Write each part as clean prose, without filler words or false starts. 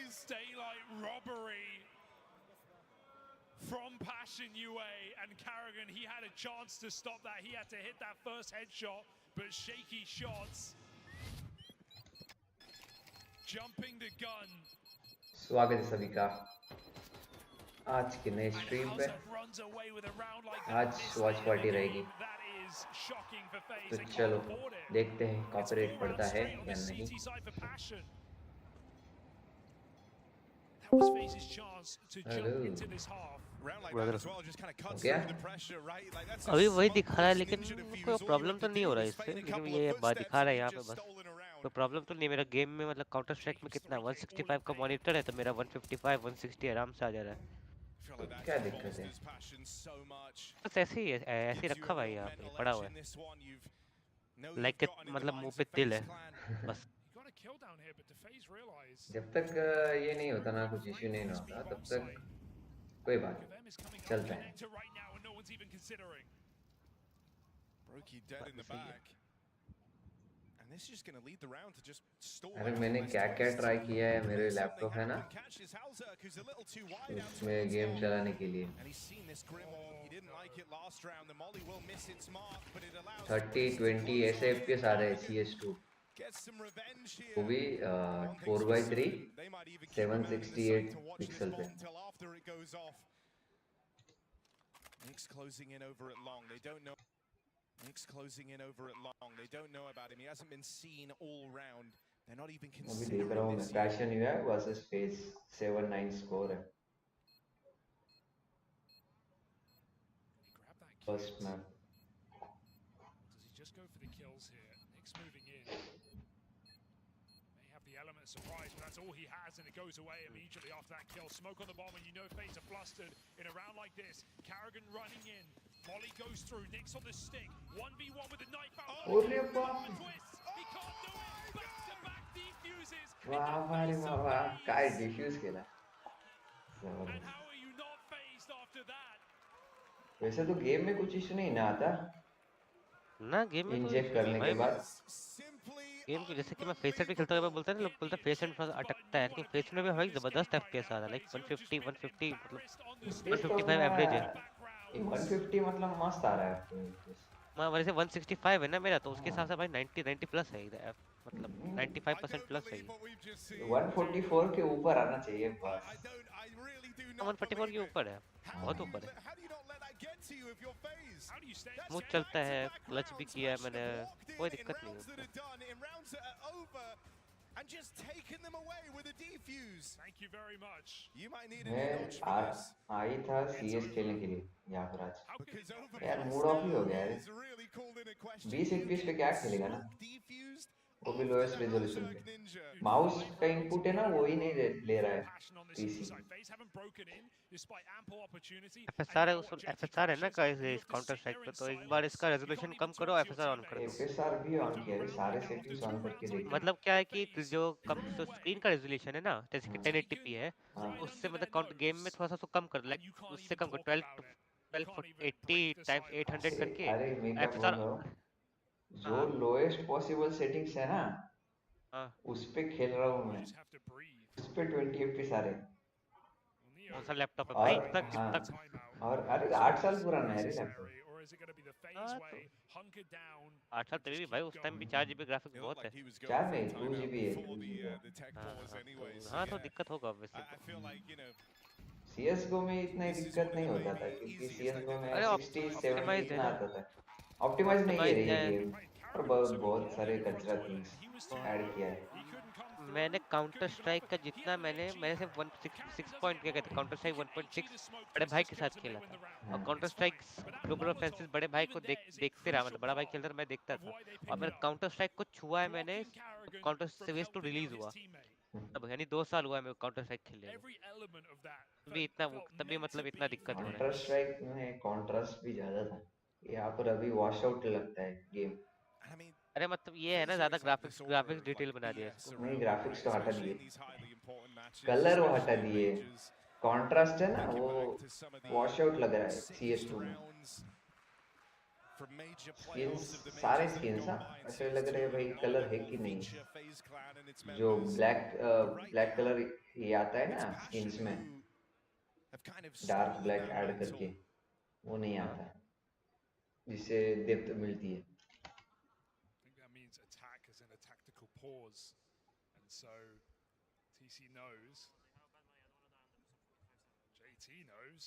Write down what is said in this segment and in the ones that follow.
Daylight robbery from Passion UA, and Carrigan, he had a chance to stop that. He had to hit that first headshot, but shaky shots. Jumping the gun. स्वागत है सभी का आज की नई stream पे। आज watch party रहेगी, तो चलो देखते हैं कॉपीराइट पड़ता है या नहीं। अभी वही दिखा रहा है, लेकिन कोई प्रॉब्लम तो नहीं हो रहा है इससे। लेकिन ये बात दिखा रहा है यहाँ पे, बस कोई प्रॉब्लम तो नहीं। मेरा गेम में मतलब काउंटर स्ट्राइक में कितना 165 का मॉनिटर है, तो मेरा 155 160 आराम से आ जा रहा है। तो क्या दिक्कत है? बस ऐसे ही है, ऐसे ही रखा हुआ है यहाँ पे, पड़ा हुआ है लाइक मतलब मुंह पे तिल है बस। जब तक ये नहीं होता ना, कुछ इश्यू नहीं होता, तब तक कोई बात चलता है। अरे मैंने क्या क्या ट्राई किया है, मेरे लैपटॉप है ना, उसमें गेम चलाने के लिए 30-20 ऐसे FPS आ रहे हैं CS2, वो भी 4:3 768 पिक्सल पे। Nick's closing in over at long. They don't know. Nick's closing in over at long. They don't know about him. He hasn't been seen all round. They're not even considering. अभी देख रहा हूँ मैं, passion हुआ है versus face 7-9 score है first map. Does he just go for the kills here? Nick's moving in. May have the element of surprise, but that's all he has, and it goes away immediately after that kill. Smoke on the bomb, and you know FaZe are flustered in a round like this. Carrigan running in. Molly goes through. Nick's on the stick. 1v1 with the knife out. Oh, He can't do it. Back-to-back defuses. वाह काय diffuse केला। And how are you not phased after that? वैसे तो game में कुछ issue नहीं ना आता ना, गेम में इंजेक्ट करने के बाद। गेम को जैसे कि मैं फेस सेट भी खेलता हुआ बोलता है ना, लोग बोलते हैं फेस सेट थोड़ा अटकता है, लेकिन फेस सेट में भी हमारी जबरदस्त FPS आ रहा है, लाइक 150 मतलब 155 एवरेज है। 150 मतलब मस्त आ रहा है। मैं वैसे 165 है ना मेरा, तो उसके हिसाब से भाई 90 प्लस है इधर, मतलब 95% प्लस है। 144 के ऊपर आना चाहिए बस। 144 के ऊपर है, बहुत ऊपर है। स्मूथ चलता है, क्लच भी किया है मैंने, कोई दिक्कत नहीं है। And just taking them away with a defuse. Thank you very much. You might need a मैं आई था CS खेलने के लिए यहाँ पर आज। यार मूड ऑफ ही हो गया है। 20 FPS पे क्या खेलेगा ना, वो भी लोएस्ट रेजोल्यूशन पे। माउस का इनपुट है ना, वो ही नहीं ले रहा है पीसी। FSR है ना इस काउंटर स्ट्राइक पे, तो एक बार इसका रेजोल्यूशन कम करो, FSR ऑन कर दो। FSR भी ऑन किया है, सारे सेटिंग्स ऑन करके देखो। मतलब क्या है कि जो कम जो स्क्रीन का रेजोल्यूशन है ना, जैसे कि 1080p है, उससे मतलब काउंट गेम में थोड़ा सा उसको कम कर, लाइक उससे कम कर 1280 टाइम्स 800 करके। अरे मैं क्या बोल रहा हूँ, जो लोएस्ट पॉसिबल सेटिंग्स है ना, उस पे खेल रहा हूँ मैं, उस पे 20 FPS आ रहे। कौन सा लैपटॉप है भाई? तक और अरे 8 साल पुराना है रे लैपटॉप। 8 साल तभी भी भाई, उस टाइम भी 4 GB ग्राफिक्स बहुत है। 4 नहीं 2 GB है। हाँ तो दिक्कत होगा वैसे। CS:GO में इतना दिक्कत नहीं होता था, क्योंकि CS:GO में 60-70 इतना आता था। ऑप्टिमाइज नहीं है ये गेम, और बहुत सारे कचरा थिंग्स ऐड किया है। मैंने काउंटर स्ट्राइक का जितना मैंने सिर्फ 1.6 पॉइंट क्या कहते हैं, काउंटर स्ट्राइक 1.6 बड़े भाई के साथ खेला था, और काउंटर स्ट्राइक ग्लोबल ऑफेंसिव बड़े भाई को देखते रहा, मतलब बड़ा भाई खेलता था मैं देखता था। और मेरा काउंटर स्ट्राइक को छुआ है मैंने काउंटर सीरीज 2 रिलीज हुआ तब, यानी 2 साल हुआ है मेरे काउंटर स्ट्राइक खेले भी इतना, तभी मतलब इतना दिक्कत हो रहा है। काउंटर स्ट्राइक में कॉन्ट्रास्ट भी ज्यादा था, यहाँ पर अभी वॉश आउट लगता है गेम। अरे मतलब ये है ना, ज्यादा ग्राफिक्स डिटेल बना दिया इसको। नहीं ग्राफिक्स तो हटा दिए, कलर वो हटा दिए, कॉन्ट्रास्ट है ना वो वॉश आउट लग रहा है CS2 में। स्किन्स सारे स्किन्स हाँ ऐसे लग रहे हैं भाई कलर है कि नहीं जो ब्लैक कलर ये आता है ना स्किन्स में डार्क ब्लैक ऐड करके वो नहीं आता है जिससे डेप्थ मिलती है TC knows. JT knows.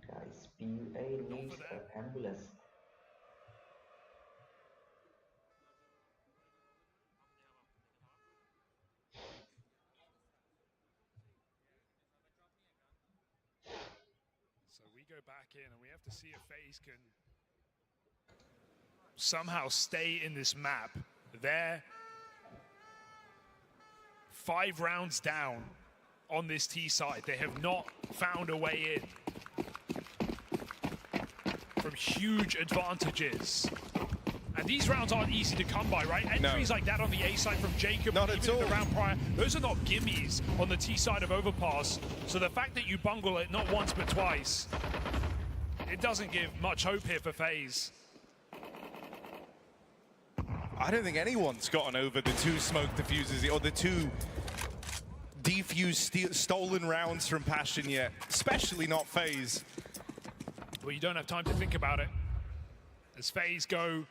Guys, PUA needs an ambulance. So we go back in and we have to see if FaZe can somehow stay in this map. They're 5 rounds down on this T side. They have not found a way in from huge advantages. And these rounds aren't easy to come by, right? Entries like that on the A side from Jacob, Not even at in all. the round prior, those are not gimmies on the T side of Overpass. So the fact that you bungle it not once but twice, it doesn't give much hope here for FaZe. I don't think anyone's gotten over the 2 smoke diffusers or the 2 defused stolen rounds from Passion yet, especially not FaZe. Well, you don't have time to think about it as FaZe go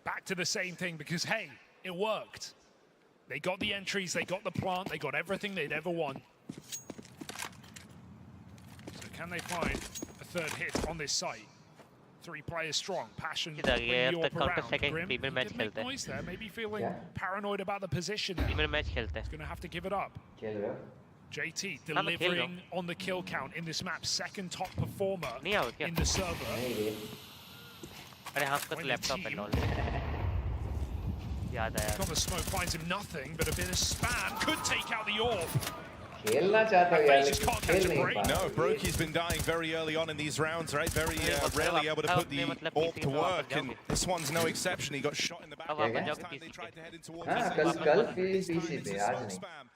back to the same thing because, hey, it worked. They got the entries, they got the plant, they got everything they'd ever want. So can they find a 3rd hit on this site? 3 players strong. Passion bringing you up around. Grim, he did make noise there, maybe feeling paranoid about the position now. He's going to have to give it up. JT delivering on the kill count in this map. 2nd top performer in the server. Got the smoke, finds him nothing, but a bit of spam could take out the orb. खेलना चाहता हूँ यार खेल नहीं पा No, Broky's been dying very early on in these rounds, right? Very rarely able to put the orb to work, and this one's no exception. He got shot in the back. They tried to head in towards कल PC पे आज नहीं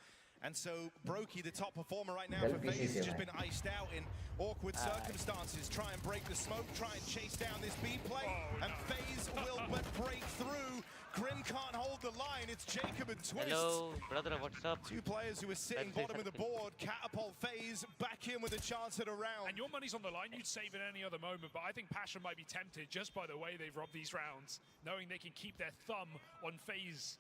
And so Brokey, the top performer right now for FaZe, has just been iced out in awkward circumstances. Try and break the smoke, try and chase down this B play, and FaZe will but break through. Grim can't hold the line. It's Jacob and Twist. Hello, brother, what's up? 2 players who are sitting bottom of the board. Catapult FaZe back in with a chance at a round. And your money's on the line. You'd save it any other moment, but I think Passion might be tempted just by the way they've robbed these rounds, knowing they can keep their thumb on FaZe.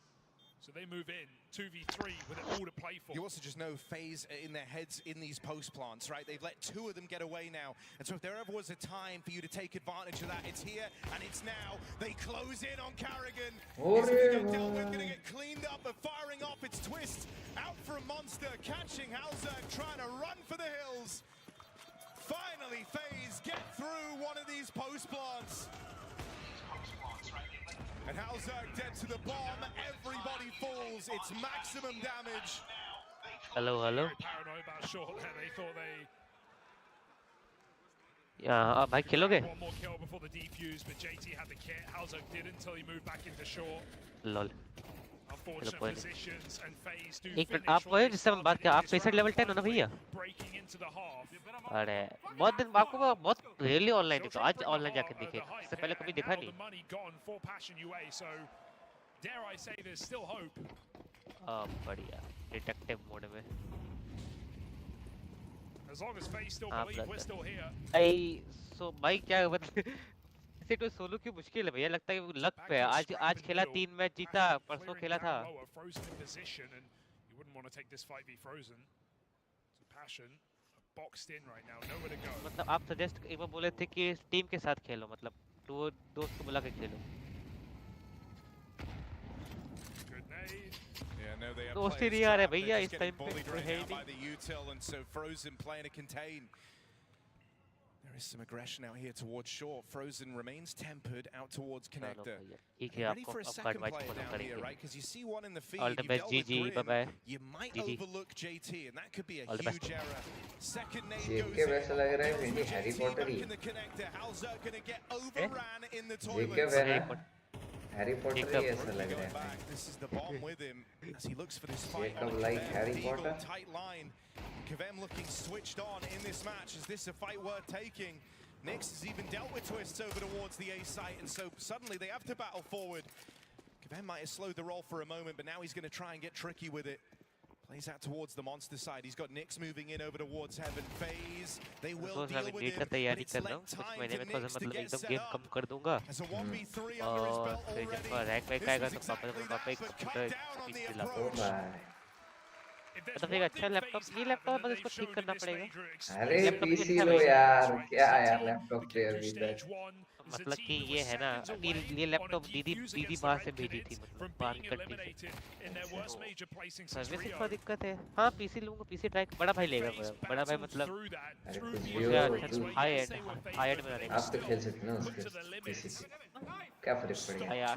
So they move in 2v3 with it all to play for. You also just know FaZe in their heads in these post plants, right? They've let 2 of them get away now. And so if there ever was a time for you to take advantage of that, it's here and it's now. They close in on Carrigan. He's going to get cleaned up, but firing off, it's Twist out for a monster, catching Halzerg, trying to run for the hills. Finally, FaZe get through one of these post plants. And Halzerg dead to the bomb. Everybody falls. It's maximum damage. Hello. Very paranoid about short there. They thought they Yeah, bhai खेलोगे? one more kill before the defuse, but JT had the kit. Halzerg did until he moved back into short. Lol. Unfortunate positions and FaZe do एक minute आप वो है जिससे हम बात कर आप 65 लेवल 10 हो ना भैया breaking into the half. अरे बहुत दिन आपको बहुत रेयरली ऑनलाइन देखो आज ऑनलाइन जाके देखे इससे पहले कभी देखा नहीं The money gone for Passion UA, so dare I say there's still hope. बढ़िया डिटेक्टिव मोड में As long as FaZe still believe we're still here. आई सो भाई क्या मतलब ऐसे तो सोलो की मुश्किल है भैया लगता है वो लक पे है आज खेला 3 मैच जीता परसों खेला था Frozen in position, and you wouldn't want to take this fight be frozen. So Passion boxed in right now, nowhere to go. मतलब आप सजेस्ट एक बार बोले थे कि टीम के साथ खेलो मतलब तो दोस्त को बुला के खेलो Good nade. Yeah, no, they have दोस्त ही players नहीं आ रहे trapped. भैया They're इस just टाइम getting bullied पे right है now he by the util, and so Frozen playing a contain. There is some aggression out here towards short. Frozen remains tempered out towards connector. ठीक है Ready for a second player down here, right? Because you see one in the feed. All the You best, dealt with GG, Grim. bye-bye. You might GG. overlook JT, and that could be a All the best. huge error. Second nade देख goes के in. वैसा लग रहा है मेरी Harry JT Potter back he in the connector. Halzerg gonna get overran in the देख के toilets. वैसा हैरी पॉटर ही ऐसा लग रहा है This is the bomb with him as he looks for this fight. Jacob like Harry Eagle Potter. tight line. Kavem looking switched on in this match. Is this a fight worth taking? Nyx has even dealt with twists over towards the A site, and so suddenly they have to battle forward. Kevin might have slowed the roll for a moment, but now he's going to try and get tricky with it. Plays out towards the monster side. He's got Nyx moving in over towards Heaven. FaZe, they will deal with him, but it's lent time to Nyx to get set up. Has a 1v3 under his belt already. This is exactly that, but cut down on the approach. मतलब एक अच्छा laptop ये laptop बस इसको ठीक करना पड़ेगा अरे पीसी लो यार क्या यार लैपटॉप पे अभी तक मतलब कि ये है ना ये लैपटॉप दीदी बाहर से भेजी थी मतलब बाहर कंट्री से सर्विस पर दिक्कत है हाँ पीसी लूंगा पीसी ट्राई बड़ा भाई लेगा बड़ा भाई मतलब हाई एंड में रहेगा आप तो खेल सकते हो उसके पीसी से क्या फर्क पड़ेगा यार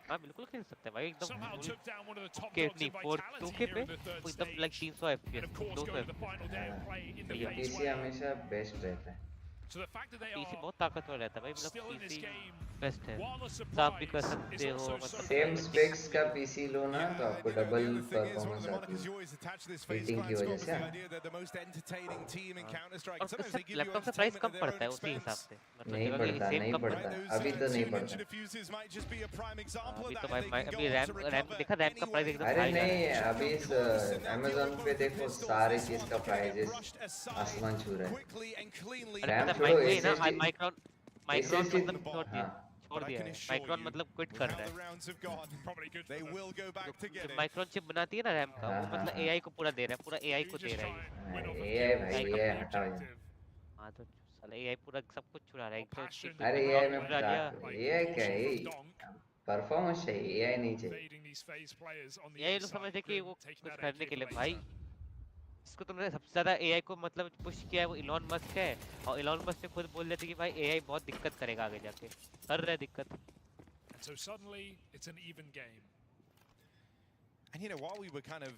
हाँ बिल्कुल खेल सकते हैं भाई एकदम के नहीं 4K पे एकदम लाइक 300 FPS 200 FPS पीसी हमेशा बेस्ट रहता है पीसी बहुत ताकतवर रहता है भाई मतलब पीसी बेस्ट है आप भी कर सकते हो मतलब सेम स्पेक्स का पीसी लो ना तो आपको डबल परफॉर्मेंस आती है हीटिंग की वजह से और लैपटॉप का प्राइस कम पड़ता है उसी हिसाब से नहीं पड़ता अभी तो नहीं पड़ता अभी तो भाई अभी रैम देखा रैम का प्राइस एकदम अरे नहीं अभी इस Amazon पे देखो सारे चीज का प्राइस आसमान छू रहा है रैम माइक्रोन मतलब छोड़ दिया है माइक्रोन मतलब क्विट कर रहा है माइक्रोन चिप बनाती है ना रैम का वो मतलब एआई को पूरा दे रहा है पूरा एआई को दे रहा है एआई भाई एआई हटाओ हां तो साला एआई पूरा सब कुछ चुरा रहा है अरे एआई में एआई क्या है परफॉर्मेंस चाहिए एआई नहीं चाहिए एआई लोग समझते कि वो कुछ करने के लिए भाई इसको तुमने सबसे ज्यादा एआई को मतलब पुश किया है वो इलॉन मस्क है और इलॉन मस्क ने खुद बोल दिया था कि भाई एआई बहुत दिक्कत करेगा आगे जाके कर रहा है दिक्कत so suddenly it's an even game and you know while we were kind of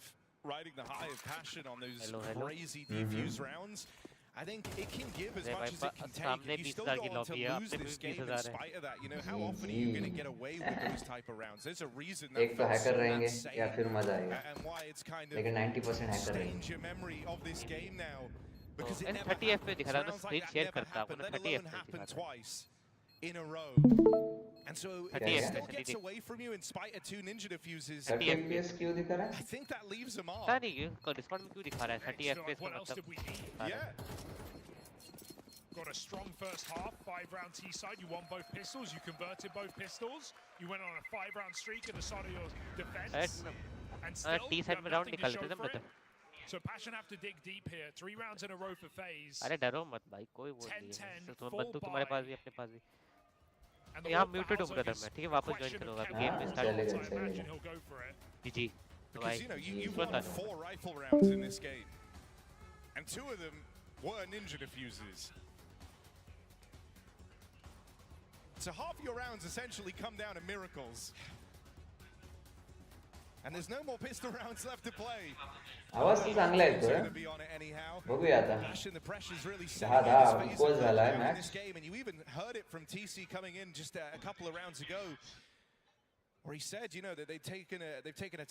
riding the high of passion on those crazy defuse rounds I think it can give as much as it can take. You still go on to lose this game in spite of that. You know, how often are you going to get away with those type of rounds? There's a reason that एक तो hacker रहेंगे या फिर मजा आएगा and why it's kind लेकिन 90% of hacker stained रहेंगे your memory of this game now because it 30 FPS दिखा रहा है तो स्क्रीन शेयर करता हूं 30 FPS happened twice in a row. And so it still gets away from you in spite of 2 ninja diffuses. 30 FPS क्यों दिखा रहा है? I think that leaves a mark. पता नहीं क्यों डिस्कॉर्ड में क्यों दिखा रहा है 30 FPS का मतलब Yeah. Got a strong first half, 5-round T side. You won both pistols. You converted both pistols. You went on a 5-round streak at the start of your defense. And still, T side में round निकालते थे मतलब. So Passion have to dig deep here. 3 rounds in a row for FaZe. अरे डरो मत भाई कोई वो नहीं है. तुम बंदूक तुम्हारे पास भी अपने पास भी. And यहाँ म्यूटेड हूँ ब्रदर मैं ठीक है वापस ज्वाइन करूँगा गेम में स्टार्ट. जी. Because you know you've won 4 rifle rounds in this game, and 2 of them were ninja diffuses. So half your rounds essentially come down to miracles. And there's no more pistol rounds left to play. आवाज तो चांगला आहे तो बघूया आता दहा गोल झाला आहे match and you even heard it from TC coming in just a couple of rounds ago where he said, you know, that they've taken a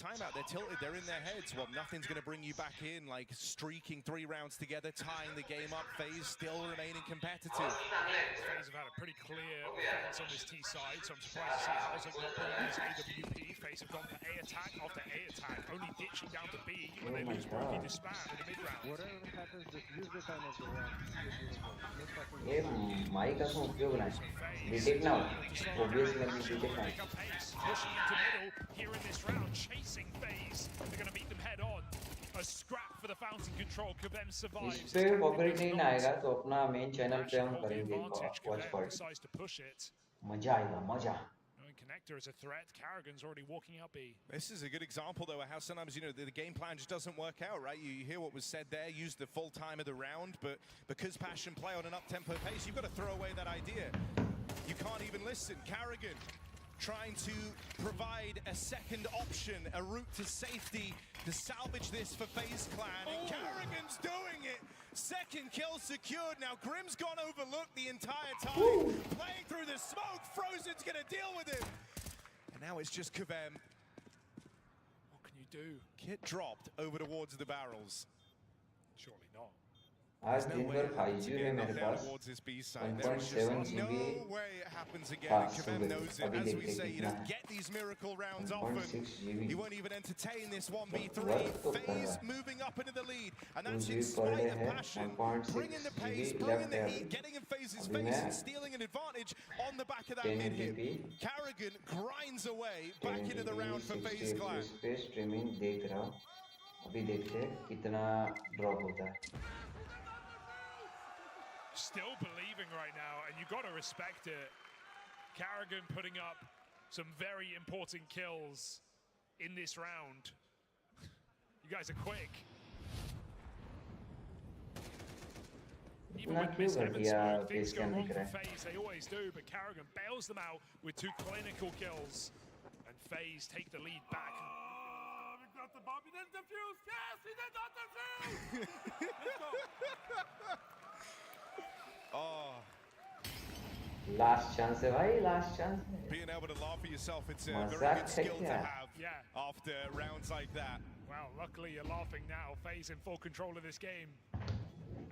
timeout. They're tilted. They're in their heads. Well, nothing's going to bring you back in. Like streaking 3 rounds together, tying the game up. FaZe still remaining competitive. FaZe have had a pretty clear offense on this T side, so I'm surprised to see Hauser not bringing this AWP. FaZe have gone for A attack after A attack, only ditching down to B when they lose Brokey to spam in the mid round. Whatever happens, just use the time of the round. ये mic का उपयोग नहीं detect ना obvious में detect ना Pushing into middle here in this round, chasing FaZe. They're going to meet them head on. A scrap for the fountain control. Kabem survives. इस पे copyright नहीं आएगा तो अपना मेन चैनल पे हम करेंगे वॉच पार्टी मजा आएगा मजा Connector is a threat. Karrigan's already walking up B. This is a good example, though, of how sometimes, you know, the game plan just doesn't work out, right? You hear what was said there, use the full time of the round, but because Passion play on an up-tempo pace, you've got to throw away that idea. You can't even listen. Karrigan trying to provide a second option, a route to safety to salvage this for FaZe Clan, and Karrigan's doing it. Second kill secured. Now Grim's gone overlooked the entire time. Playing through the smoke. Frozen's gonna deal with him. And now it's just Kavem. What can you do? Kit dropped over towards the barrels. Surely not. आज There's no दिन way भर it happens 5G है again, मेरे not down pass towards this B side. There is 1.7 just no GB way it happens again. And fast Kevem knows it. अभी As we देखते say, you कितना don't है get these miracle rounds often. 1.6 GB He won't even entertain this 1v3. work तो कर रहा FaZe है moving up into the lead. And 2 that's GB in per spite day of है passion. 1.6 Bringing the pace, GB bringing left the है heat, अभी getting in FaZe's अभी face मैं and stealing an advantage on the back of that 10 mid hit. ATP Karrigan grinds away 10 back into the round for 60 FaZe Clan. FPS पे streaming देख रहा हूँ अभी देखते हैं कितना ड्रॉप होता है Still believing right now, and you got to respect it. Karrigan putting up some very important kills in this round. You guys are quick. Even इतना with क्यों Miss कर Evans, दिया things face go came wrong दिख रहा for है FaZe. They always do, but Karrigan bails them out with 2 clinical kills, and FaZe take the lead back. We got the bomb. He didn't defuse. Yes, he did not defuse. Let's go. Oh, last chance है भाई last chance है being able to laugh at yourself, it's a very मजाक good है skill to क्या have Yeah. after rounds like that. Well, luckily you're laughing now. FaZe in full control of this game.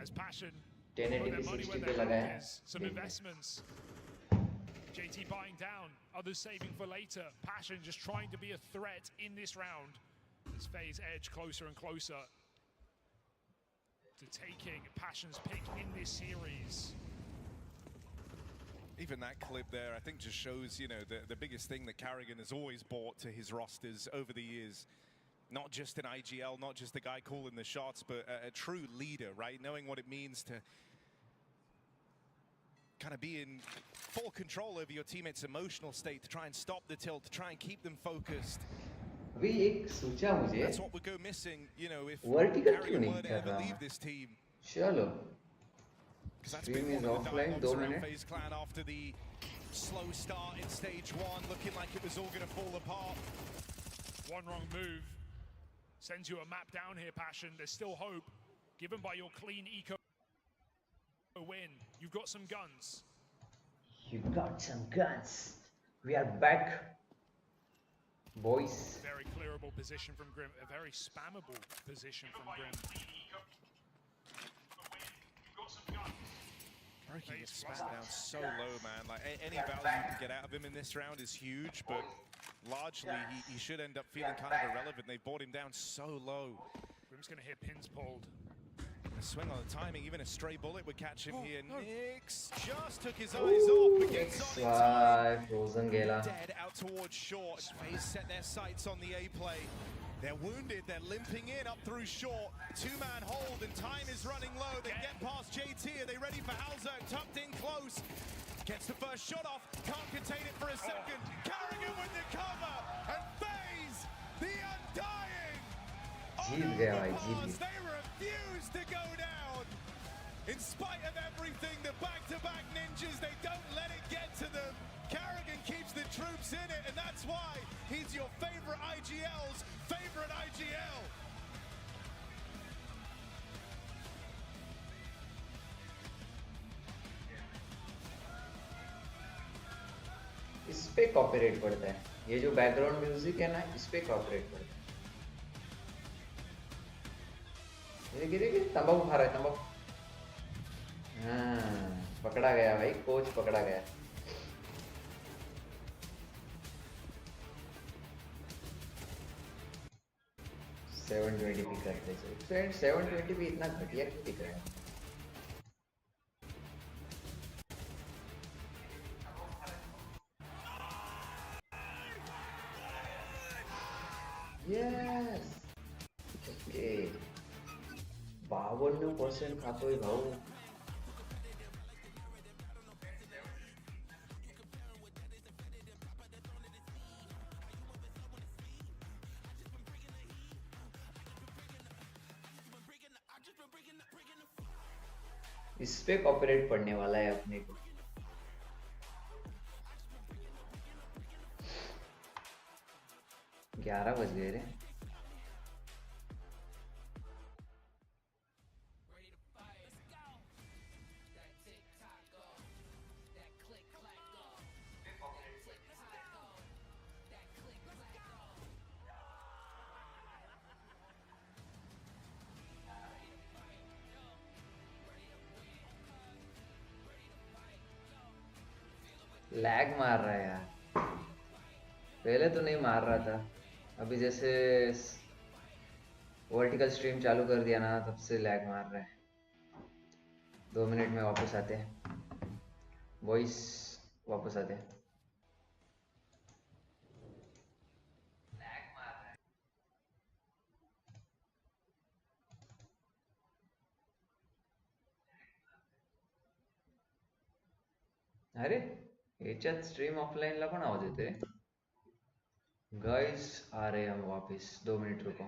As Passion 1080p put their money 60 where पे their लगा mouth है is. Some देखते हैं। investments. JT buying down, others saving for later. Passion just trying to be a threat in this round. As FaZe edge closer and closer to taking Passion's pick in this series. Even that clip there, I think, just shows, you know, the biggest thing that Karrigan has always brought to his rosters over the years. Not just an IGL, not just the guy calling the shots, but a true leader, right? Knowing what it means to kind of be in full control over your teammates' emotional state, to try and stop the tilt, to try and keep them focused. अभी एक सोचा मुझे That's what would go missing, you know, if Vertical क्यों Karrigan नहीं were to कर ever रहा leave मैं? this team. चलो Because that's Stream been is one of the offline, dialogues 2 around minutes. FaZe Clan after the slow start in stage 1, looking like it was all going to fall apart. One wrong move sends you a map down here, Passion. There's still hope, given by your clean eco win. You've got some guns. You got some guns we are back boys Very clearable position from Grim, a very spammable position from Grim. He gets spat down so low, man. Like any value you can get out of him in this round is huge, but largely he should end up feeling kind of irrelevant. They brought him down so low. Grim's going to hear pins pulled. A swing on the timing, even a stray bullet would catch him here. Nyx just took his eyes off, but gets on in time. frozen गेला Dead out towards short. FaZe set their sights on the A play. They're wounded, they're limping in up through short. 2-man hold and time is running low. They get past JT. Are they ready for Halzerg? Tucked in close. Gets the first shot off. Can't contain it for a second. Karrigan with the cover. And FaZe, the undying. जीत गया भाई जीत गया They refuse to go down. In spite of everything, the back-to-back ninjas, they don't let it get to them. Karrigan keeps the troops in it, and that's why he's your favorite IGL's favorite IGL. इस पे copyright पड़ता है ये जो background music है ना इस पे कॉपीराइट पड़ता है गिरे गिरे तंबाकू खा रहा है तंबाकू हाँ पकड़ा गया भाई कोच पकड़ा गया 720p करते हैं 720p इतना घटिया क्यों दिख रहा है यस ओके 52% खातोय भाऊ इस पे कॉपीराइट पड़ने वाला है अपने को ग्यारह बज गए रे लैग मार रहा है यार, पहले तो नहीं मार रहा था, अभी जैसे वर्टिकल स्ट्रीम चालू कर दिया ना तब से लैग मार रहा है। 2 मिनट में वापस आते हैं, वॉइस वापस आते हैं। अरे याच्यात स्ट्रीम ऑफलाईनला पण आवाज येते। गाइस आ रहे हम वापस, 2 मिनट रुको।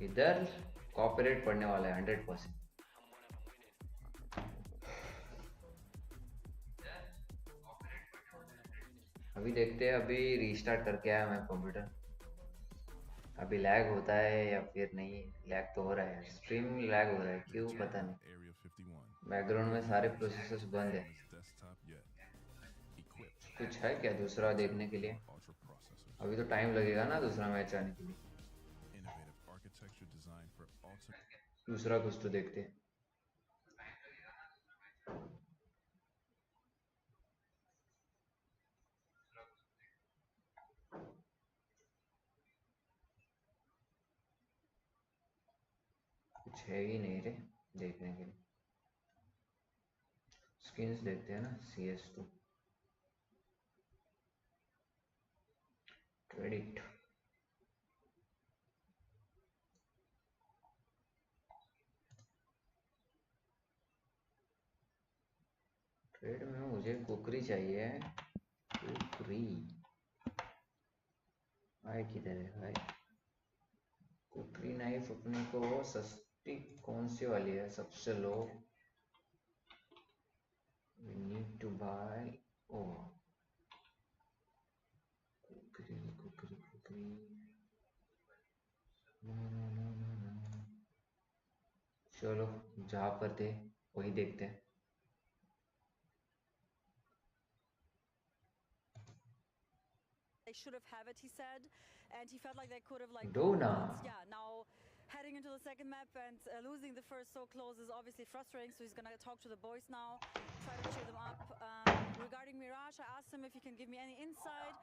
इधर कॉपीराइट पड़ने वाला है 100%। अभी देखते हैं, अभी रीस्टार्ट करके आया मैं कंप्यूटर, अभी लैग होता है या फिर नहीं। लैग तो हो रहा है, स्ट्रीम लैग हो रहा है, क्यों पता नहीं। बैकग्राउंड में सारे प्रोसेसर्स बंद है। कुछ है क्या दूसरा देखने के लिए? अभी तो टाइम लगेगा ना दूसरा मैच आने के लिए। दूसरा कुछ तो देखते हैं। कुछ है ही नहीं रे देखने के लिए। स्किन्स देखते हैं ना, CS2 क्रेडिट। ट्रेड में मुझे कुकरी चाहिए, कुकरी भाई किधर है भाई? कुकरी नाइफ अपने को सस्ती कौन सी वाली है सबसे लो? We need to buy, oh cookery cookery cookery, no। चलो जहाँ पर थे वही देखते हैं। They should have it, he said, and he felt like they could have Dona. Yeah, now heading into the second map and losing the first so close is obviously frustrating, so he's gonna talk to the boys now, try to cheer them up. Regarding Mirage, I asked him if he can give me any insight.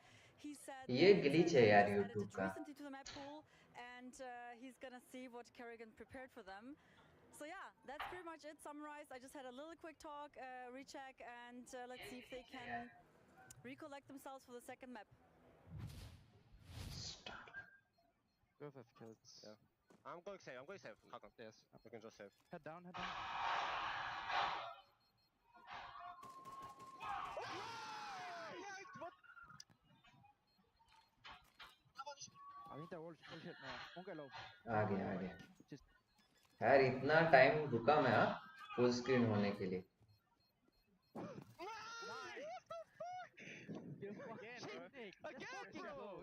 He said ये glitch है यार YouTube का। recently to the map pool, and he's gonna see what Kerrigan prepared for them. So yeah, that's pretty much it summarized. I just had a little quick talk, recheck, and let's see if they can recollect themselves for the second map. Go for kills. Yeah. I'm going safe. I'm going safe. Hakan. Yes. We can just save. Head down, head down. I think they're all hit now. Won't get low. आ गया यार, इतना time रुका मैं full screen होने के लिए।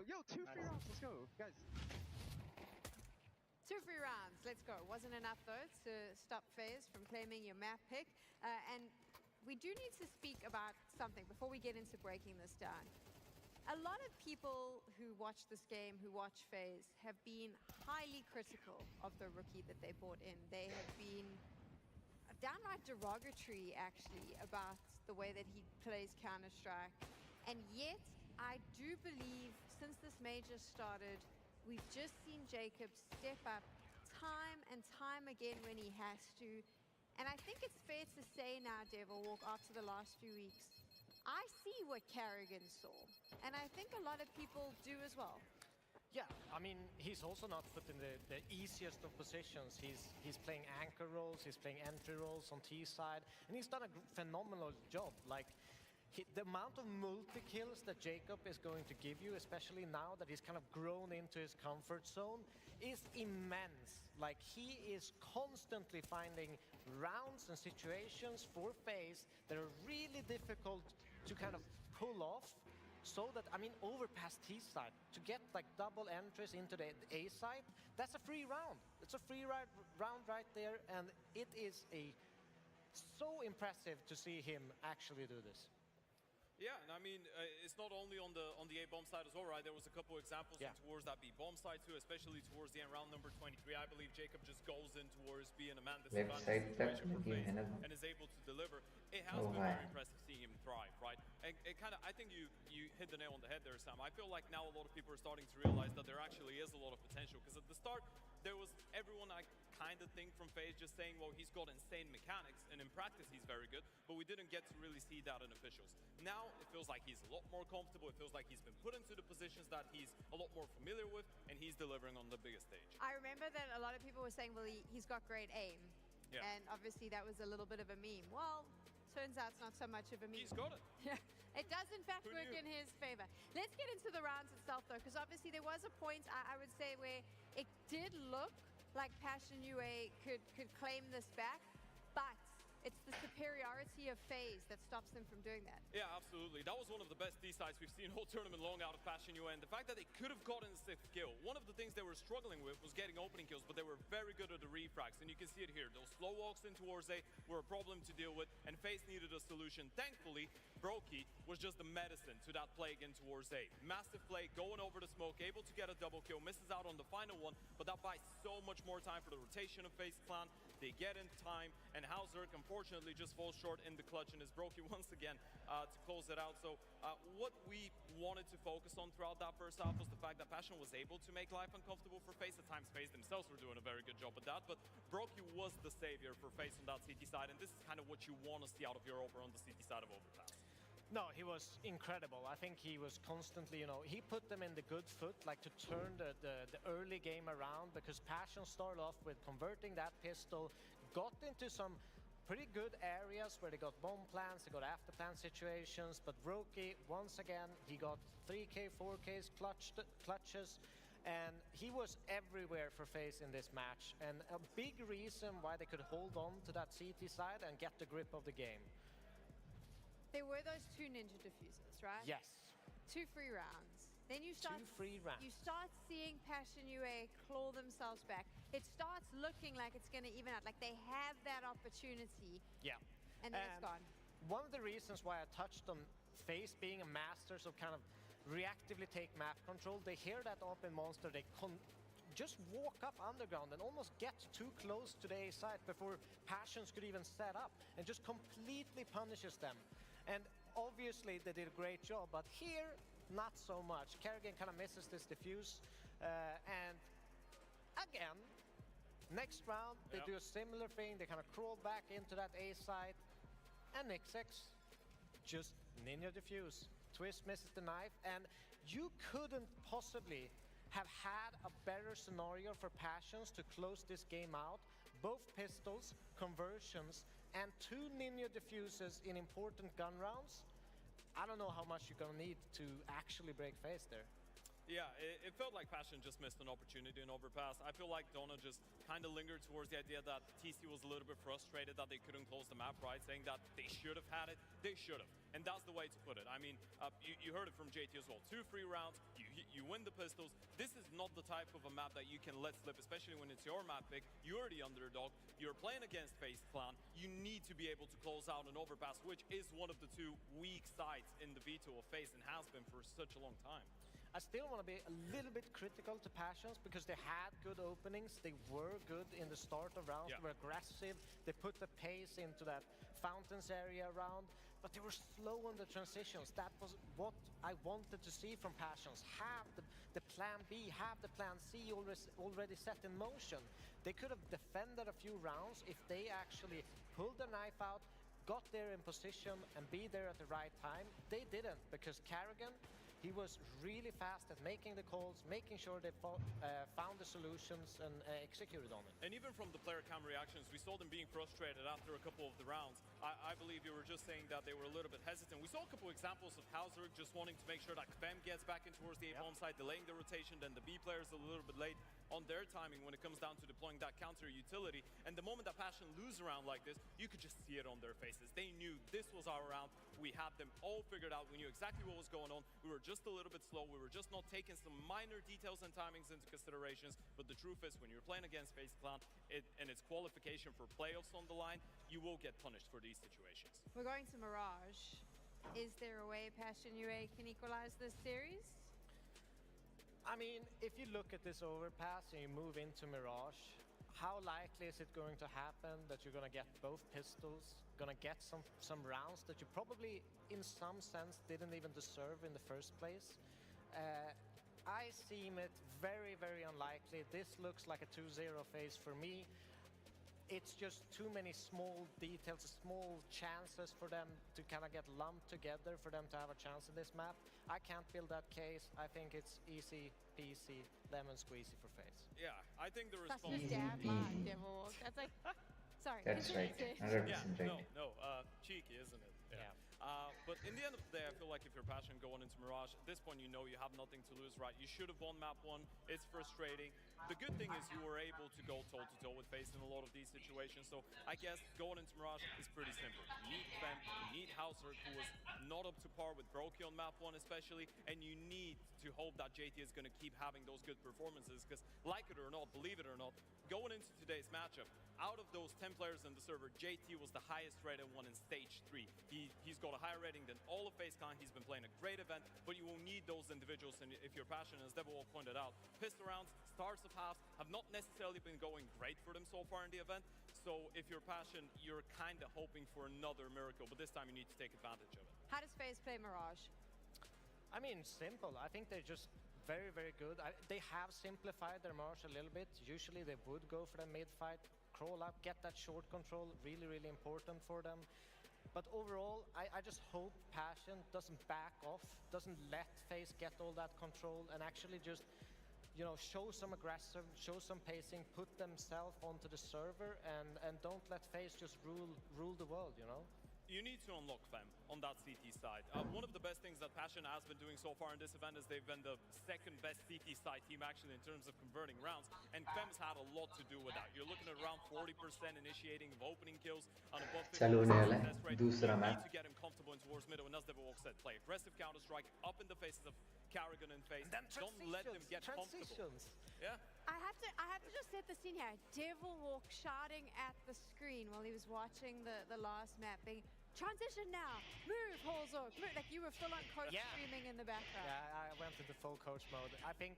Yo, 2 free rounds, let's go, guys. 2 free rounds, let's go. Wasn't enough though to stop FaZe from claiming your map pick. And we do need to speak about something before we get into breaking this down. A lot of people who watch this game, who watch FaZe, have been highly critical of the rookie that they brought in. They have been downright derogatory, actually, about the way that he plays Counter-Strike. And yet, I do believe, since this major started, we've just seen Jacob step up time and time again when he has to. And I think it's fair to say now, Devilwalk, after the last few weeks, I see what Kerrigan saw. And I think a lot of people do as well. Yeah, I mean, he's also not put in the easiest of positions. He's playing anchor roles, he's playing entry roles on T side, and he's done a phenomenal job. Like, the amount of multi-kills that Jacob is going to give you, especially now that he's kind of grown into his comfort zone, is immense. Like, he is constantly finding rounds and situations for FaZe that are really difficult to kind of pull off. So that, I mean, over past T side, to get like double entries into the A side, that's a free round. It's a free round right there, and it is so impressive to see him actually do this. Yeah, and I mean, it's not only on the A bomb side as well, right? There was a couple examples towards that B bomb side too, especially towards the end round number 23. I believe Jacob just goes in towards B in a man disadvantage situation for FaZe and is able to deliver. It has been very impressive seeing him thrive, right? And it kind of, I think you hit the nail on the head there, Sam. I feel like now a lot of people are starting to realize that there actually is a lot of potential, because at the start there was everyone I kind of think from FaZe just saying, well, he's got insane mechanics and in practice he's very good, but we didn't get to really see that in officials. Now it feels like he's a lot more comfortable. It feels like he's been put into the positions that he's a lot more familiar with, and he's delivering on the biggest stage. I remember that a lot of people were saying, well, he's got great aim. Yeah. And obviously that was a little bit of a meme. Well, turns out it's not so much of a meme. He's got it. Yeah, it does in fact work in his favor. Let's get into the rounds itself though, because obviously there was a point, I would say, where it did look like Passion UA could claim this back, but it's the superiority of FaZe that stops them from doing that. Yeah, absolutely. That was one of the best D-sides we've seen all tournament long out of Passion UA, and the fact that they could have gotten 6th kill. One of the things they were struggling with was getting opening kills, but they were very good at the refrags, and you can see it here. Those slow walks in towards A were a problem to deal with, and FaZe needed a solution. Thankfully, Brokey was just the medicine to that play again towards A. Massive play, going over the smoke, able to get a double kill, misses out on the final one, but that buys so much more time for the rotation of FaZe Clan. They get in time, and Hauserk unfortunately just falls short in the clutch and is Brokey once again to close it out. So what we wanted to focus on throughout that first half was the fact that Passion was able to make life uncomfortable for FaZe. At times FaZe themselves were doing a very good job with that, but Brokey was the savior for FaZe on that CT side, and this is kind of what you want to see out of your over on the CT side of Overpass. No, he was incredible. I think he was constantly, he put them in the good foot, like to turn the early game around, because Passion started off with converting that pistol, got into some pretty good areas where they got bomb plants, they got after plant situations, but Brokey, once again, he got 3K, 4Ks, clutches, and he was everywhere for FaZe in this match, and a big reason why they could hold on to that CT side and get the grip of the game. There were those 2 ninja diffusers, right? Yes. 2 free rounds. Then you start 2 free rounds. You start seeing Passion UA claw themselves back. It starts looking like it's going to even out, like they have that opportunity. Yeah. And then it's gone. One of the reasons why I touched on FaZe being a masters of kind of reactively take map control, they hear that open monster, they just walk up underground and almost get too close to the A site before Passions could even set up, and just completely punishes them. And obviously they did a great job, but here, not so much. Kerrigan kind of misses this defuse, and again, next round, they do a similar thing. They kind of crawl back into that A site, and NixX just ninja defuse. Twist misses the knife, and you couldn't possibly have had a better scenario for Passions to close this game out. Both pistols, conversions, and 2 ninja diffuses in important gun rounds. I don't know how much you're gonna need to actually break FaZe there. Yeah, it felt like Passion just missed an opportunity in Overpass. I feel like Donna just kind of lingered towards the idea that TC was a little bit frustrated that they couldn't close the map, right? Saying that they should have had it, they should have. And that's the way to put it. I mean, you heard it from JT as well. 2 free rounds, you win the pistols. This is not the type of a map that you can let slip, especially when it's your map pick. You're the underdog. You're playing against FaZe Clan. You need to be able to close out an Overpass, which is one of the 2 weak sides in the veto of FaZe and has been for such a long time. I still want to be a little bit critical to Passions because they had good openings. They were good in the start of rounds. They were aggressive. They put the pace into that fountains area round, but they were slow on the transitions. That was what I wanted to see from Passions. Have the plan B, have the plan C already set in motion. They could have defended a few rounds if they actually pulled the knife out, got there in position, and be there at the right time. They didn't, because Kerrigan, he was really fast at making the calls, making sure they found the solutions and executed on it. And even from the player cam reactions, we saw them being frustrated after a couple of the rounds. I believe you were just saying that they were a little bit hesitant. We saw a couple examples of Hauserk just wanting to make sure that Kvem gets back in towards the A-bomb side, delaying the rotation, then the B players a little bit late on their timing when it comes down to deploying that counter utility. And the moment that Passion lose a round like this, you could just see it on their faces. They knew this was our round. We had them all figured out. We knew exactly what was going on. We were just a little bit slow. We were just not taking some minor details and timings into considerations. But the truth is, when you're playing against FaZe Clan and it's qualification for playoffs on the line, you will get punished for these situations. We're going to Mirage. Is there a way Passion UA can equalize this series? I mean, if you look at this overpass and you move into Mirage, how likely is it going to happen that you're going to get both pistols, going to get some rounds that you probably, in some sense, didn't even deserve in the first place? I seem it very, very unlikely. This looks like a 2-0 phase for me. It's just too many small details, small chances for them to kind of get lumped together for them to have a chance in this map. I can't build that case. I think it's easy peasy, lemon squeezy for FaZe. Yeah, I think the That's response... your dad line, Devil. That's like... Sorry. That's right. 100% Yeah, right. no, cheeky, isn't it? Yeah. But in the end of the day, I feel like if you're passionate going into Mirage, at this point you know you have nothing to lose, right? You should have won map 1. It's frustrating. The good thing is you were able to go toe-to-toe with FaZe in a lot of these situations. So I guess going into Mirage is pretty simple. You need Fem, you need Hauser, who was not up to par with Brokey on map 1 especially, and you need to hope that JT is going to keep having those good performances, because like it or not, believe it or not, going into today's matchup, out of those 10 players in the server, JT was the highest rated one in stage 3. He's got a higher rating than all of FaZeCon. He's been playing a great event, but you will need those individuals, and if you're passionate, as Devil pointed out, pistol rounds, stars of halves have not necessarily been going great for them so far in the event. So if you're passionate, you're kind of hoping for another miracle, but this time you need to take advantage of it. How does FaZe play Mirage? I mean, simple. I think they're just very, very good. They have simplified their Mirage a little bit. Usually they would go for the mid-fight, crawl up, get that short control, really, really important for them. But overall, I just hope Passion doesn't back off, doesn't let FaZe get all that control, and actually just, you know, show some aggressive, show some pacing, put themselves onto the server, and don't let FaZe just rule the world, you know? You need to unlock Fem on that CT side. One of the best things that Passion has been doing so far in this event is they've been the second best CT side team actually in terms of converting rounds, and Fem's had a lot to do with that. You're looking at around 40% initiating of opening kills on above 50% success rate. You need to get him comfortable in towards middle, and as Devil said, play aggressive counter-strike up in the faces of Karrigan and FaZe. Don't let them get comfortable. Yeah. I have to just set the scene here. Devil Walk shouting at the screen while he was watching the last mapping. Transition now! Move, Holzorg! Move! Like you were full on coach screaming in the background. Yeah, I went into full coach mode. I think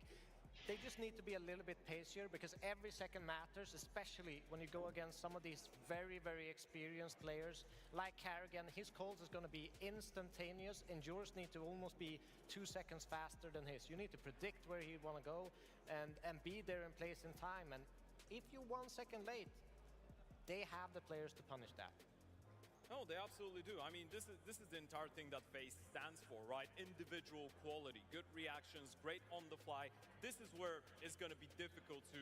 they just need to be a little bit pacier, because every second matters, especially when you go against some of these very, very experienced players like Karrigan. His calls is going to be instantaneous, and yours need to almost be 2 seconds faster than his. You need to predict where he want to go and be there in place in time. And if you're 1 second late, they have the players to punish that. No, they absolutely do. I mean, this is the entire thing that FaZe stands for, right? Individual quality, good reactions, great on the fly. This is where it's going to be difficult to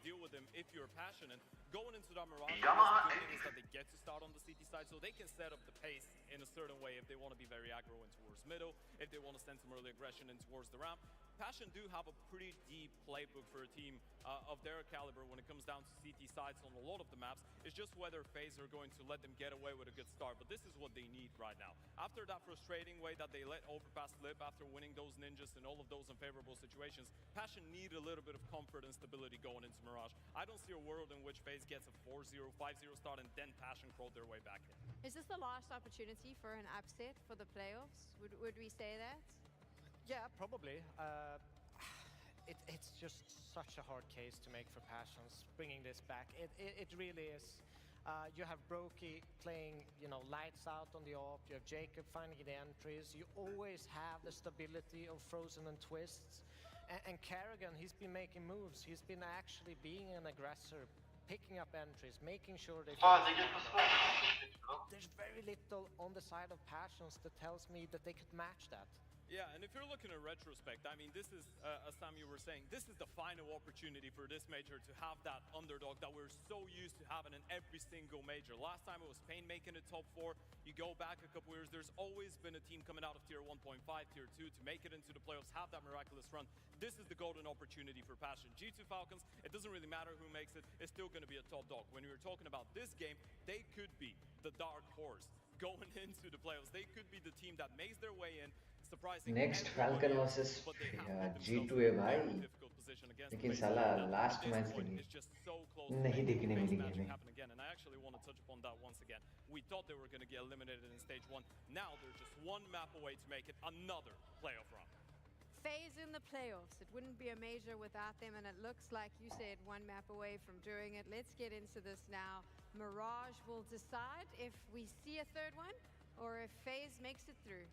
deal with them if you're passionate. Going into that Mirage, the good thing is that they get to start on the CT side, so they can set up the pace in a certain way if they want to be very aggro in towards middle, if they want to send some early aggression in towards the ramp. Passion do have a pretty deep playbook for a team of their caliber when it comes down to CT sides on a lot of the maps. It's just whether FaZe are going to let them get away with a good start, but this is what they need right now. After that frustrating way that they let Overpass slip after winning those ninjas in all of those unfavorable situations, Passion need a little bit of comfort and stability going into Mirage. I don't see a world in which FaZe gets a 4-0, 5-0 start and then Passion crawled their way back in. Is this the last opportunity for an upset for the playoffs? Would we say that? Yeah, probably. It's just such a hard case to make for Passions, bringing this back. It really is. You have Brokey playing, you know, lights out on the off. You have Jacob finding the entries. You always have the stability of Frozen and Twists. And Karrigan, he's been making moves. He's been actually being an aggressor, picking up entries, making sure they... There's very little on the side of Passions that tells me that they could match that. Yeah, and if you're looking at retrospect, I mean, this is, as Sam, you were saying, this is the final opportunity for this major to have that underdog that we're so used to having in every single major. Last time it was Pain making it top 4. You go back a couple years, there's always been a team coming out of tier 1.5, tier 2 to make it into the playoffs, have that miraculous run. This is the golden opportunity for Passion. G2 Falcons, it doesn't really matter who makes it, it's still going to be a top dog. When we were talking about this game, they could be the dark horse going into the playoffs. They could be the team that makes their way in. Next Falcon versus G2A bhai. position against लेकिन FaZe. साला Now, last this match one के लिए is just so close to नहीं making देखने FaZe मिली magic हमें. happen again, and I actually want to touch upon that once again. We thought they were going to get eliminated in stage 1. Now they're just one map away to make it another playoff run. FaZe in the playoffs. It wouldn't be a major without them, and it looks like you said one map away from doing it. Let's get into this now. Mirage will decide if we see a third one or if FaZe makes it through.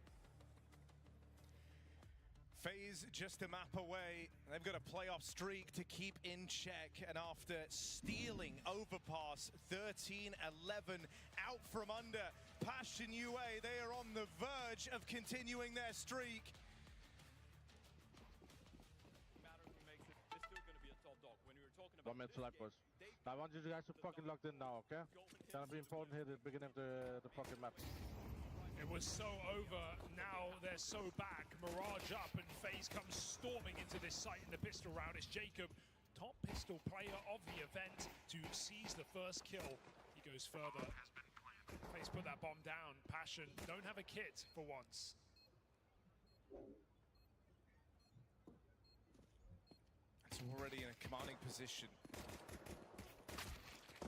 FaZe just a map away. They've got a playoff streak to keep in check, and after stealing overpass 13-11 out from under Passion UA, they are on the verge of continuing their streak. One minute to life, boys. I want you guys to fucking locked in now, okay? It's gonna be important here at the beginning of the fucking map. It was so over, now they're so back. Mirage up and FaZe comes storming into this site in the pistol round. It's Jacob, top pistol player of the event, to seize the first kill. He goes further. FaZe put that bomb down. Passion don't have a kit for once. It's already in a commanding position.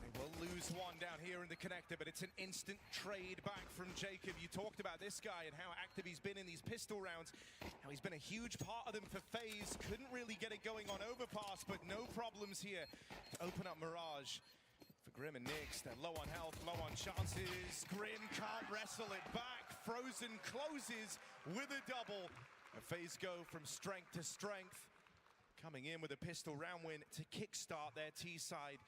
They will lose one down here in the connector, but it's an instant trade back from Jacob. You talked about this guy and how active he's been in these pistol rounds. Now he's been a huge part of them for FaZe. Couldn't really get it going on overpass, but no problems here to open up Mirage. For Grim and Nyx, they're low on health, low on chances. Grim can't wrestle it back. Frozen closes with a double. And FaZe go from strength to strength, coming in with a pistol round win to kickstart their T-side.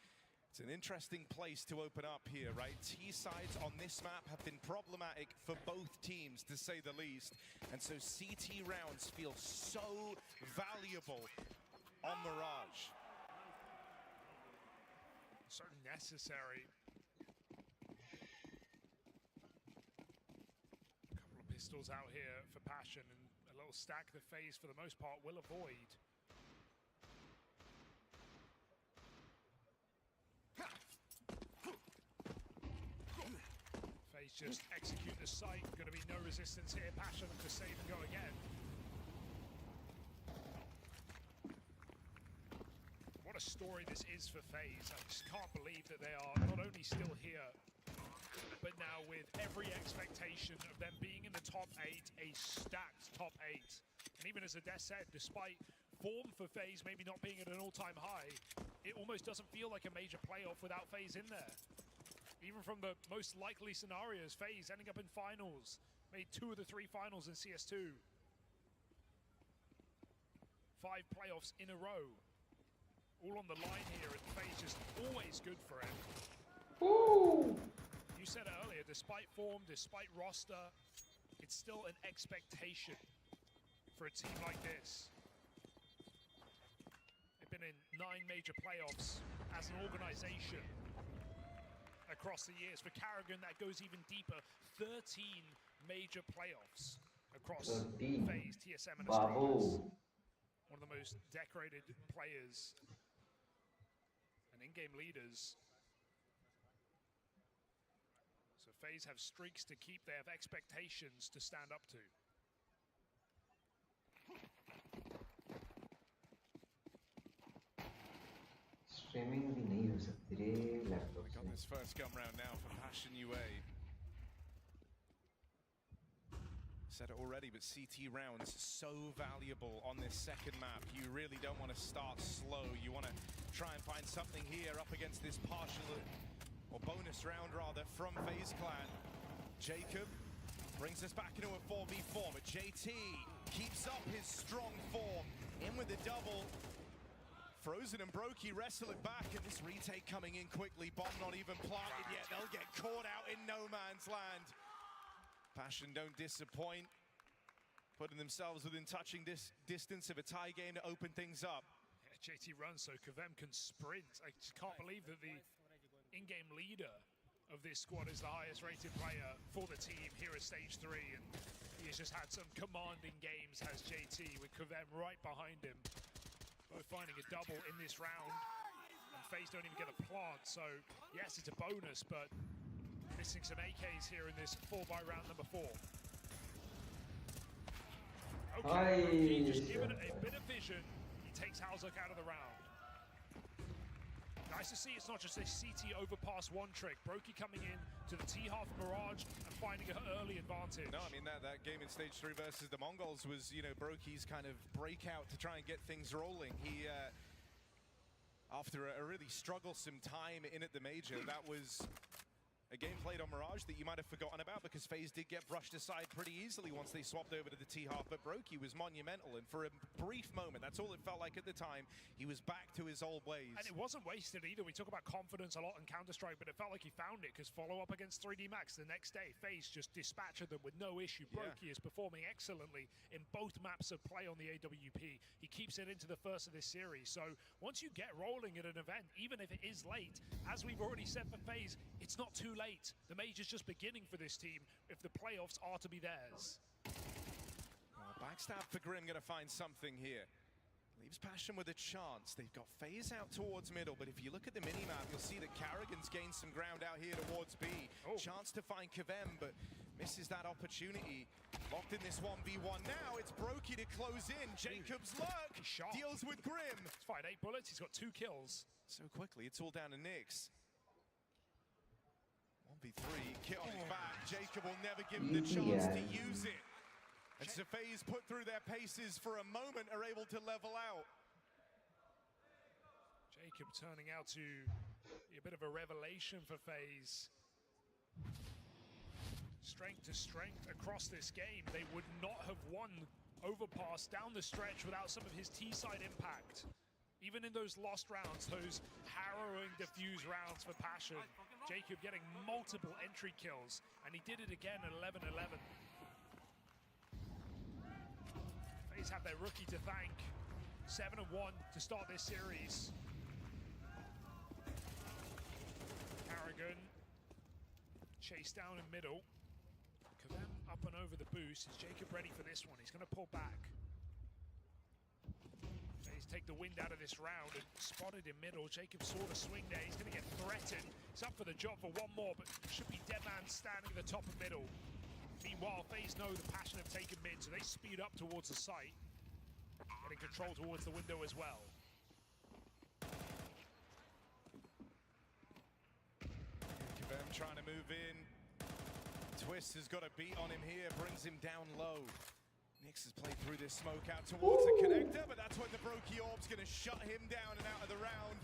It's an interesting place to open up here, right? T-sides on this map have been problematic for both teams, to say the least. And so CT rounds feel so valuable on Mirage. So necessary. A couple of pistols out here for Passion, and a little stack that FaZe, for the most part, will avoid. FaZe just execute the site. Going to be no resistance here. Passion to save and go again. What a story this is for FaZe. I just can't believe that they are not only still here, but now with every expectation of them being in the top 8, a stacked top 8. And even as Ades said, despite form for FaZe maybe not being at an all-time high, it almost doesn't feel like a major playoff without FaZe in there. Even from the most likely scenarios, FaZe ending up in finals, made 2 of the 3 finals in CS2. 5 playoffs in a row. All on the line here, and FaZe just always good for him. Woo! You said it earlier, despite form, despite roster, it's still an expectation for a team like this. They've been in 9 major playoffs as an organization across the years. For Karrigan, that goes even deeper. 13 major playoffs across FaZe, TSM, and Astralis. One of the most decorated players and in-game leaders. So FaZe have streaks to keep, they have expectations to stand up to. Streaming भी नहीं हो सकती रे laptop We got this first gun round now for Passion UA. Said it already, but CT rounds so valuable on this second map. You really don't want to start slow. You want to try and find something here up against this partial or bonus round rather from FaZe Clan. Jacob brings us back into a 4v4, but JT keeps up his strong form. In with the double. Frozen and Brokey wrestle it back, and this retake coming in quickly. Bomb not even planted yet. They'll get caught out in no man's land. Passion don't disappoint, putting themselves within touching distance of a tie game to open things up. Yeah, JT runs so Kvem can sprint. I just can't believe that the in-game leader of this squad is the highest rated player for the team here at stage 3, and he has just had some commanding games, has JT, with Kvem right behind him. Both finding a double in this round, and FaZe don't even get a plant, so yes, it's a bonus, but missing some AKs here in this 4x round number 4. Okay, just given it a bit of vision, he takes takes Halzuk out of the round. Nice to see it's not just a CT overpass one trick. Brokey coming in to the T-half barrage and finding an early advantage. No, I mean, that game in stage 3 versus the Mongols was, you know, Brokey's kind of breakout to try and get things rolling. He, after a really strugglesome time in at the major, that was a game played on Mirage that you might have forgotten about because FaZe did get brushed aside pretty easily once they swapped over to the T-half, but Brokey was monumental, and for a brief moment, that's all it felt like at the time, he was back to his old ways. And it wasn't wasted either. We talk about confidence a lot in Counter-Strike, but it felt like he found it because follow-up against 3D Max the next day, FaZe just dispatched them with no issue. Brokey is performing excellently in both maps of play on the AWP. He keeps it into the first of this series, so once you get rolling at an event, even if it is late, as we've already said for FaZe, it's not too late. The major's just beginning for this team if the playoffs are to be theirs. Well, backstab for Grim gonna find something here. Leaves Passion with a chance. They've got FaZe out towards middle, but if you look at the minimap, you'll see that Karrigan's gained some ground out here towards B. Chance to find Kvem, but misses that opportunity. Locked in this 1v1 now. It's Brokey to close in. Jacob's lurk deals with Grim. He's fired 8 bullets. He's got 2 kills. So quickly, it's all down to Nyx. 1v3, kit on his back. Jacob will never give him the chance to use it. And so FaZe put through their paces for a moment, are able to level out. Jacob turning out to be a bit of a revelation for FaZe. Strength to strength across this game. They would not have won Overpass down the stretch without some of his T-side impact. Even in those lost rounds, those harrowing diffuse rounds for Passion, Jacob getting multiple entry kills, and he did it again at 11-11. FaZe have their rookie to thank. 7-1 to start this series. Karrigan chased down in middle. Kvem up and over the boost. Is Jacob ready for this one? He's going to pull back. FaZe take the wind out of this round and spotted in middle. Jacob saw the swing there. He's going to get threatened. He's up for the job for one more, but should be dead man standing at the top of middle. Meanwhile, FaZe know the Passion have taken mid, so they speed up towards the site. Getting control towards the window as well. Kvem trying to move in. Twist has got a beat on him here, brings him down low. Nyx has played through this smoke out towards the connector, but that's when the Brokey Orb's gonna shut him down and out of the round.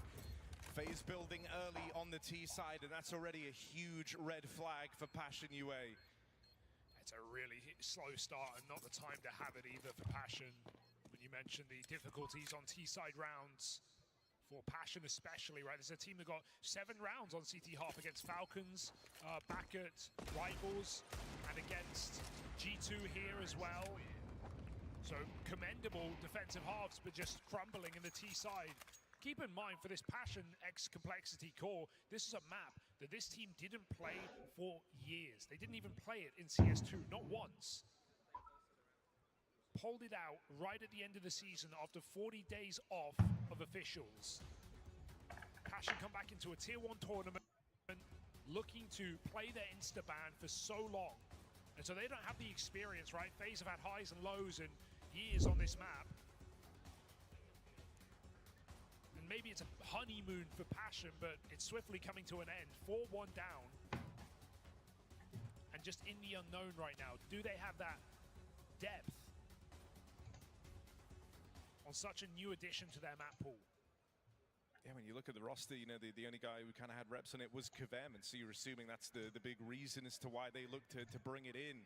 FaZe building early on the T side, and that's already a huge red flag for Passion UA. It's a really slow start and not the time to have it either for Passion. When you mentioned the difficulties on T-side rounds, for Passion especially, right? There's a team that got 7 rounds on CT half against Falcons, back at Rivals, and against G2 here as well. So commendable defensive halves, but just crumbling in the T side. Keep in mind, for this Passion X Complexity core, this is a map that this team didn't play for years. They didn't even play it in CS2, not once. Pulled it out right at the end of the season after 40 days off of officials. Passion come back into a tier 1 tournament looking to play their insta-ban for so long. And so they don't have the experience, right? FaZe have had highs and lows and years on this map. And maybe it's a honeymoon for Passion, but it's swiftly coming to an end. 4-1 down. And just in the unknown right now. Do they have that depth on such a new addition to their map pool? Yeah, when you look at the roster, you know, the only guy who kind of had reps on it was Kvem, and so you're assuming that's the big reason as to why they look to bring it in.